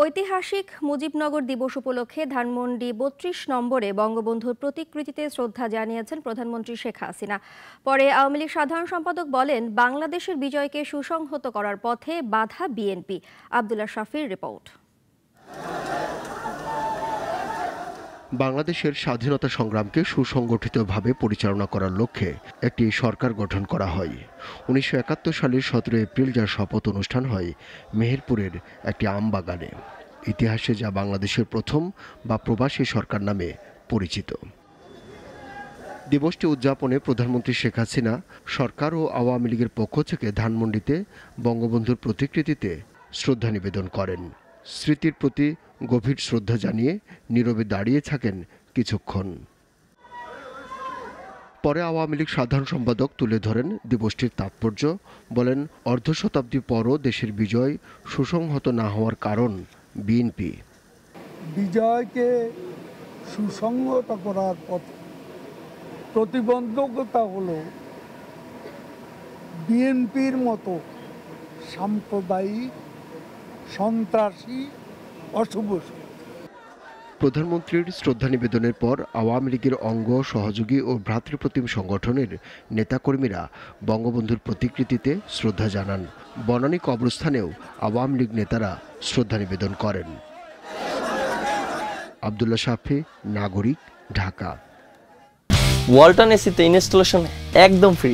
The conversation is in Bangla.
ঐতিহাসিক মুজিবনগর দিবস উপলক্ষে ধানমন্ডি ৩২ নম্বরে বঙ্গবন্ধুর প্রতিকৃতিতে শ্রদ্ধা জানিয়েছেন প্রধানমন্ত্রী শেখ হাসিনা। পরে আওয়ামী লীগ সাধারণ সম্পাদক বলেন, বাংলাদেশের বিজয়কে সুসংহত করার পথে বাধা বিএনপি। আব্দুল্লাহ শাফির রিপোর্ট। বাংলাদেশের স্বাধীনতা সংগ্রামকে সুসংগঠিতভাবে পরিচালনা করার লক্ষ্যে একটি সরকার গঠন করা হয়। ১৯৭১ সালের ১৭ এপ্রিল যার শপথ অনুষ্ঠান হয় মেহেরপুরের একটি আমবাগানে। ইতিহাসে যা বাংলাদেশের প্রথম বা প্রবাসী সরকার নামে পরিচিত। দিবসটি উদযাপনে প্রধানমন্ত্রী শেখ হাসিনা সরকার ও আওয়ামী লীগের পক্ষ থেকে ধানমন্ডিতে বঙ্গবন্ধুর প্রতিকৃতিতে শ্রদ্ধা নিবেদন করেন। স্মৃতির প্রতি গভীর শ্রদ্ধা জানিয়ে নীরবে দাঁড়িয়ে থাকেন কিছুক্ষণ। পরে আওয়ামী লীগ সাধারণ সম্পাদক তুলে ধরেন দিবসটির তাৎপর্য। বলেন, অর্ধ শতাব্দী পরও দেশের বিজয় সুসংহত না হওয়ার কারণ বিএনপি। বিজয়কে সুসংহত করার পথে প্রতিবন্ধকতা হলো বিএনপির মতো সাম্প্রদায়িক সন্ত্রাসী অশুভ। প্রধানমন্ত্রীর শ্রদ্ধা নিবেদনের পর আওয়ামী লীগের অঙ্গ সহযোগী ও ভ্রাতৃপ্রতিম সংগঠনের নেতাকর্মীরা বঙ্গবন্ধুর প্রতিকৃতিতে শ্রদ্ধা জানান। বনানী কবরস্থানেও আওয়ামী লীগ নেতারা শ্রদ্ধা নিবেদন করেন। আব্দুল্লাহ শাফি, নাগরিক, ঢাকা। ওয়ালটন এসিতে ইনস্টলেশন একদম ফ্রি।